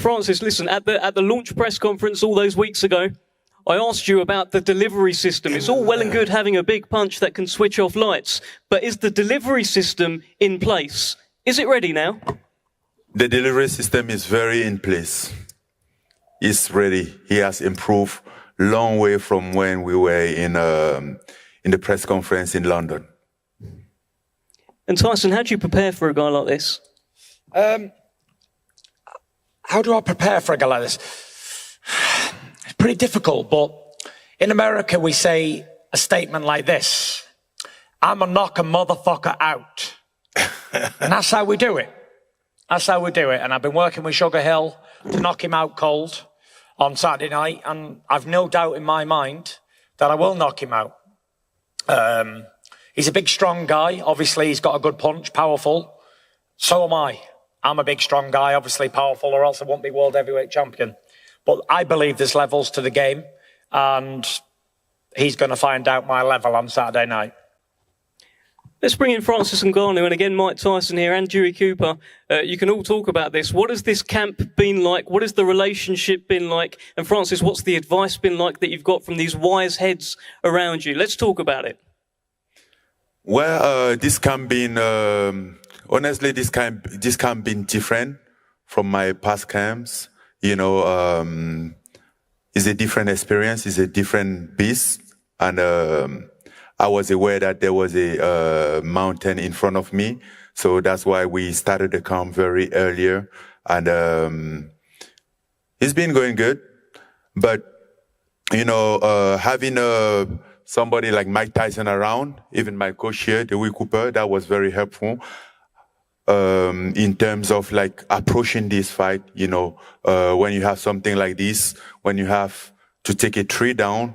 Francis, listen, at the launch press conference all those weeks ago, I asked you about the delivery system. It's all well and good having a big punch that can switch off lights, but is the delivery system in place? Is it ready now? The delivery system is very in place. It's ready. He has improved long way from when we were in the press conference in London. And Tyson, how do you prepare for a guy like this? How do I prepare for a guy like this? It's pretty difficult, but in America we say a statement like this: "I'm a knock a motherfucker out." And that's how we do it. That's how we do it. And I've been working with Sugar Hill to knock him out cold on Saturday night, and I've no doubt in my mind that I will knock him out. He's a big, strong guy. Obviously, he's got a good punch, powerful. So am I. I'm a big, strong guy, obviously powerful, or else I won't be world heavyweight champion. But I believe there's levels to the game, and he's going to find out my level on Saturday night. Let's bring in Francis Ngannou, and again Mike Tyson here and Dewey Cooper. You can all talk about this. What has this camp been like? What has the relationship been like? And Francis, what's the advice been like that you've got from these wise heads around you? Let's talk about it. Well, this camp been honestly, this camp been different from my past camps. You know, it's a different experience. It's a different beast, and I was aware that there was a mountain in front of me, so that's why we started the camp very earlier, and it's been going good. But you know, having somebody like Mike Tyson around, even my coach here, Dewey Cooper, that was very helpful in terms of like approaching this fight. You know, when you have something like this, when you have to take a tree down,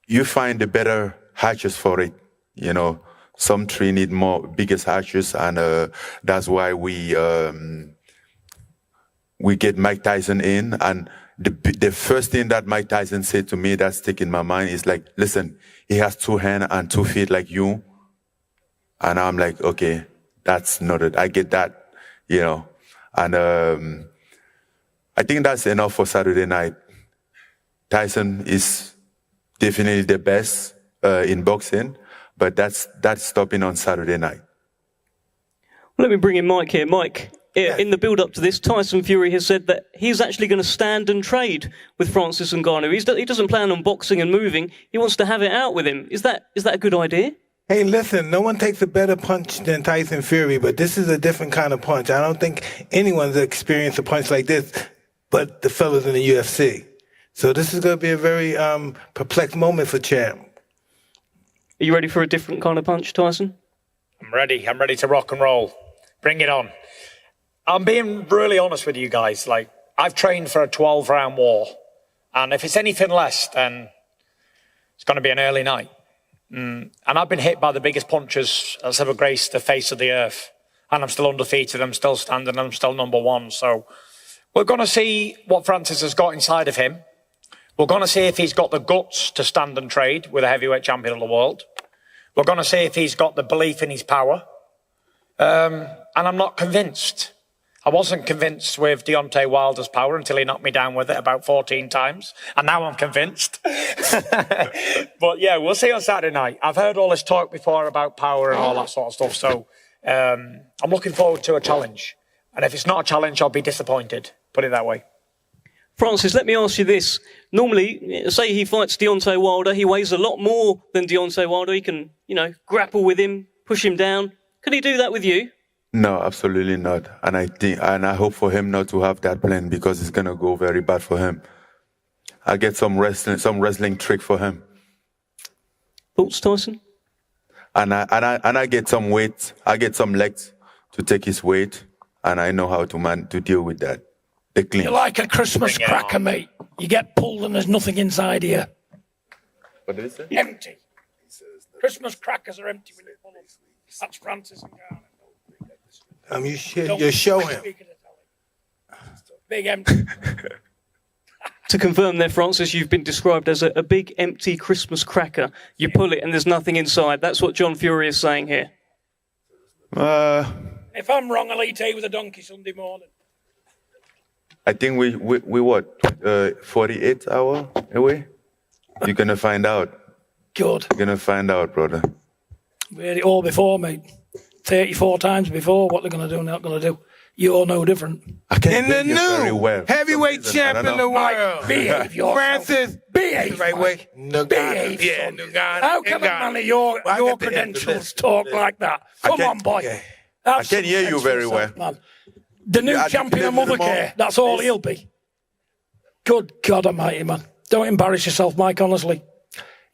you find the better hatches for it. You know, some tree need more biggest hatches, and that's why we get Mike Tyson in. And the first thing that Mike Tyson said to me that stick in my mind is like, listen, he has 2 hands and 2 feet like you. And I'm like, okay, that's noted. I get that, you know. And I think that's enough for Saturday night. Tyson is definitely the best in boxing, but that's stopping on Saturday night. Let me bring in Mike here. Mike, in the build-up to this, Tyson Fury has said that he's actually going to stand and trade with Francis Ngannou. He doesn't plan on boxing and moving. He wants to have it out with him. Is that a good idea? Hey, listen, no one takes a better punch than Tyson Fury, but this is a different kind of punch. I don't think anyone's experienced a punch like this but the fellas in the UFC. So this is going to be a very perplexed moment for Champ. Are you ready for a different kind of punch, Tyson? I'm ready. I'm ready to rock and roll. Bring it on. I'm being really honest with you guys. Like, I've trained for a 12-round war, and if it's anything less, then it's going to be an early night. And I've been hit by the biggest punches that's ever graced the face of the earth, and I'm still undefeated. I'm still standing. I'm still #1. So we're going to see what Francis has got inside of him. We're going to see if he's got the guts to stand and trade with a heavyweight champion of the world. We're going to see if he's got the belief in his power. And I'm not convinced. I wasn't convinced with Deontay Wilder's power until he knocked me down with it about 14 times. And now I'm convinced. But yeah, we'll see on Saturday night. I've heard all this talk before about power and all that sort of stuff. So I'm looking forward to a challenge. And if it's not a challenge, I'll be disappointed. Put it that way. Francis, let me ask you this. Normally, say he fights Deontay Wilder, he weighs a lot more than Deontay Wilder. He can, grapple with him, push him down. Could he do that with you? No, absolutely not. And I hope for him not to have that plan, because it's gonna go very bad for him. I get some wrestling trick for him. Thoughts, Tyson? And I get some weight. I get some legs to take his weight, and I know how to deal with that. You're like a Christmas cracker, mate. You get pulled and there's nothing inside here. What did he say? Empty. Christmas crackers are empty when you pull them. That's Francis Ngannou. You show him. Big empty. To confirm there, Francis, you've been described as a big empty Christmas cracker. You pull it and there's nothing inside. That's what John Fury is saying here. If I'm wrong, I'll eat hay with a donkey Sunday morning. I think we what 48 hours away. You're gonna find out. Good. You're gonna find out, brother. We had it all before, mate. 34 times before. What they're going to do, not going to do. You're no different. In the new heavyweight champ in the world, Behave yourself. Francis. Behave. Right way. Behave. Yeah, Ngannou. How can a man of your credentials talk like that? Come on, boy. I can hear you very well. Man. The new champion of Mothercare. That's all he'll be. Good God Almighty, man. Don't embarrass yourself, Mike, honestly.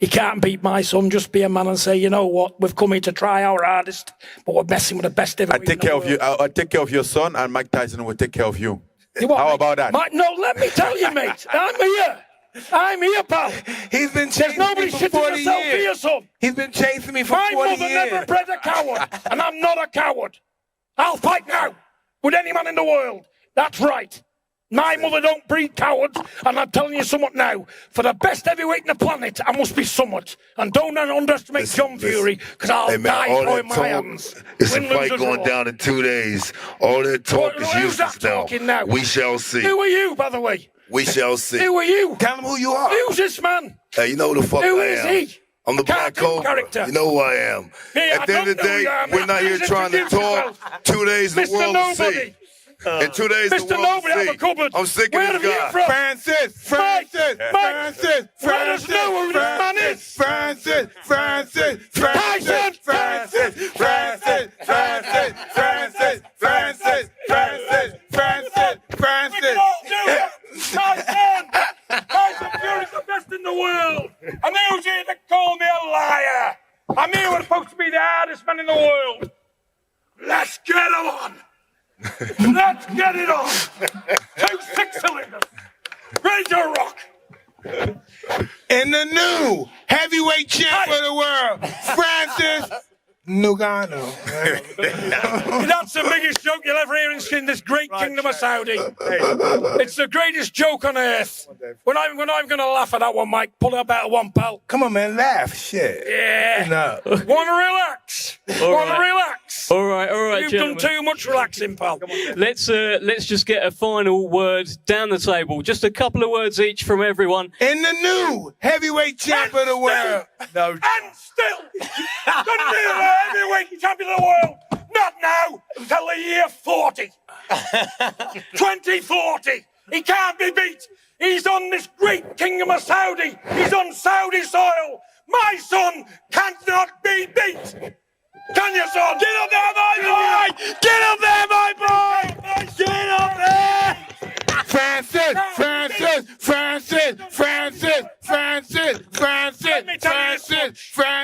You can't beat my son. Just be a man and say, you know what? We've come here to try our hardest, but we're messing with the best ever. I take care of you. I'll take care of your son, and Mike Tyson will take care of you. How about that? No, let me tell you, mate. I'm here, pal. He's been chasing me for 40 years. He's been chasing me for 40 years. My mother never bred a coward, and I'm not a coward. I'll fight now with any man in the world. That's right. My mother don't breed cowards, and I'm telling you somewhat now. For the best heavyweight in the planet, I must be somewhat. And don't underestimate John Fury, because I'll die throwing my hands. It's a fight going down in 2 days. All that talk is useless now. We shall see. Who are you, by the way? We shall see. Who are you? Tell him who you are. Who's this man? Hey, you know who the fuck Who I is am. he? I'm the Black Cartoon Cobra. character. You know who I am. Yeah, At the end of the day, we're not here trying to talk. 2 days, the Mr. world will Nobody. see. In 2 days, Mr. the world Nobody, will have a see. cupboard. I'm sick Where of have you this guy. from? Francis. Let us know who this man is. Francis. Tyson Fury's the best in the world. And who's here to call me a liar? I'm here we're supposed to be the hardest man in the world. Let's get it on. Let's get it on. 2 6-cylinders. Ready to rock. In the new heavyweight champ of the world, Francis Ngannou. That's the biggest joke you'll ever hear in this great kingdom of Saudi. It's the greatest joke on earth. When I'm going to laugh at that one, Mike, pull it about one, pal. Come on, man, laugh. Shit. Yeah. No. Want to relax? Want to relax? All right, You've gentlemen. done too much relaxing, pal. Let's just get a final word down the table. Just a couple of words each from everyone. In the new heavyweight champ of the world. No. And still, the new heavyweight champion of the world. Not now, till the year 40. 2040. He can't be beat. He's on this great kingdom of Saudi. He's on Saudi soil. My son cannot be beat. Can you, son? Get up there, my boy! Get up there, my boy! Get up there! Francis.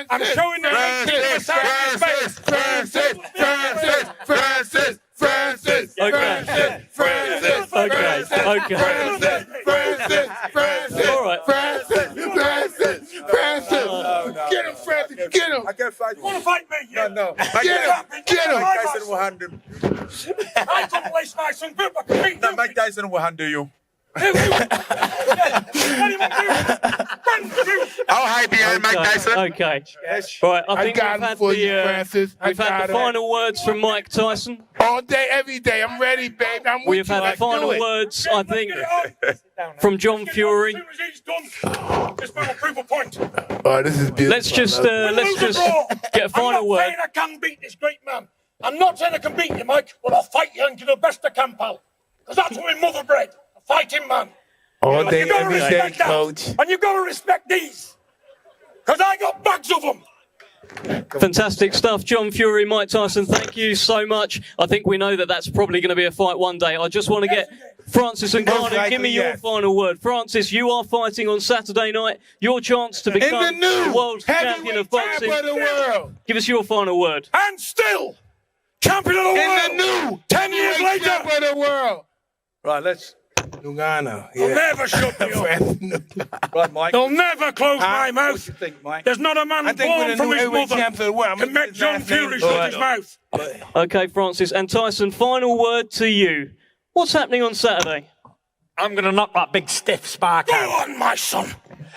I'm showing the great kingdom of Saudi space. All right. Get him, Francis. Get him. I can't fight You want to fight me? No. Get him. Mike Tyson will handle. I couldn't place my son, but I can beat No, you. Mike Tyson will handle you. Anyone do it? I'll hide behind Mike Tyson. Okay. Right. I think got we've him had for you, the Francis. I we've had got the it. final words from Mike Tyson. All day, every day. I'm ready, babe. I'm with We've you. had the Let's do final it. words, I think, Get it on. from John Fury. As soon as he's done, this man will prove a point. Oh, this is beautiful. Let's just get a final I'm not word. saying I can beat this great man. I'm not saying I can beat you, Mike, but I'll fight you and do the best I can, pal. Because that's what my mother bred. A fighting man. All day, You've got to every day, respect that. coach. And you've got to respect these. Because I got bags of them. Fantastic stuff, John Fury, Mike Tyson. Thank you so much. I think we know that that's probably going to be a fight one day. I just want to get Francis and Most Ngannou. Give me your likely, yes. final word. Francis, you are fighting on Saturday night. Your chance to In become the new world champion of heavyweight champ boxing. of the world. Give us your final word. And still, champion of the world. In the new 10 years heavyweight later. champ of the world. Right, let's. Ngannou. They'll Yeah. never shut me up. Right, Mike. They'll never close my What mouth. do you think, Mike? There's not a man I think born we're the from new his heavyweight mother champs of the world. can make John Fury shut his mouth. Okay, Francis and Tyson, final word to you. What's happening on Saturday? I'm going to knock that big stiff spark Go out. on, my son.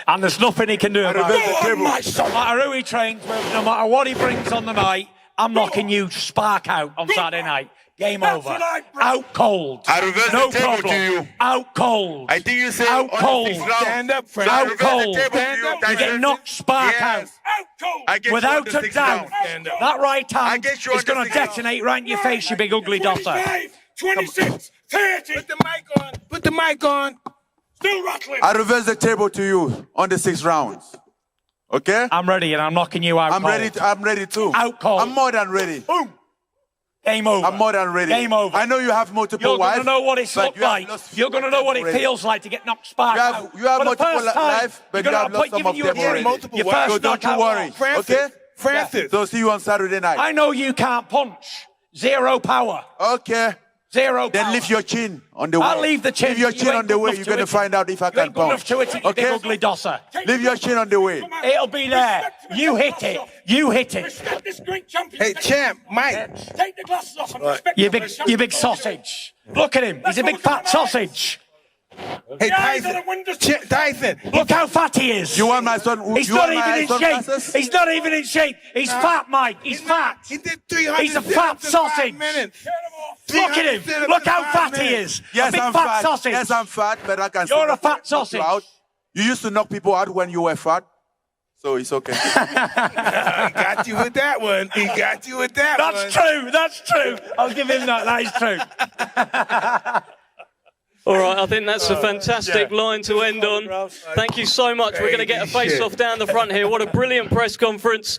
And there's nothing he can do about Go it. on, my son. No matter who he trains with, no matter what he brings on the night, I'm knocking you spark out on Saturday night. Game That's over. what I bring. Out cold. I reverse No the table problem. to you. Out cold. I think you say Out on cold. the 6th round. Stand up, So I Frank. Out reverse the cold. table to Stand you. up. You Tyson. get knocked spark Yes. out. Out cold. I get Without you on a the 6th doubt. round. Stand up. That right I hand get you is on the going to 6th round. detonate right in your face, you big ugly dosser. 25, 26, 30. Put the mic on. Put the mic on. Still rattling. I reverse the table to you on the 6th round. Okay? I'm ready and I'm knocking you out I'm cold. ready. I'm ready too. Out cold. I'm more than ready. Boom. Game over. I'm more than ready. Game over. I know you have multiple You're wives. going to know what it's but looked you have like. lost You're going to know what it already. feels like to get knocked spark out. You have For the multiple first time, life, but you're you gonna have lost put- some giving of you them a already. multiple your wives. first So don't you knockout worry. loss. Francis. Okay? Francis. So see you on Saturday night. I know you can't punch. Zero power. Okay. Zero Then power. lift your chin on the way. I'll leave the chin. Leave your You chin ain't on the good way. enough You're to going to it. find out if I You can ain't good enough punch. to it, you big Okay? ugly dosser. Leave your chin on the way. It'll be there. You hit it. You hit it. Respect this great champion. Hey, champ, Mike. Take the glasses off and respect You the big, best you big champion. sausage. Look at him. He's a big fat sausage. Hey, The eyes of Tyson. the windows. Tyson. Look how fat he is. You want my son? He's you not want my even in sunglasses? shape. He's not even in shape. He's fat, Mike. He's fat. He did 300 He's a sit-ups fat in sausage. 5 minutes. Look at 300 him. sit-ups Look in how 5 fat he minutes. is. Yes, a big I'm fat fat. sausage. Yes, I'm fat, but I can You're still a fat knock you sausage. out. You used to knock people out when you were fat, so it's okay. He got you with that one. He got you with that one. That's true. That's true. I'll give him that. That is true. All right, I think that's a fantastic line to end on. Thank you so much. We're going to get a face-off down the front here. What a brilliant press conference.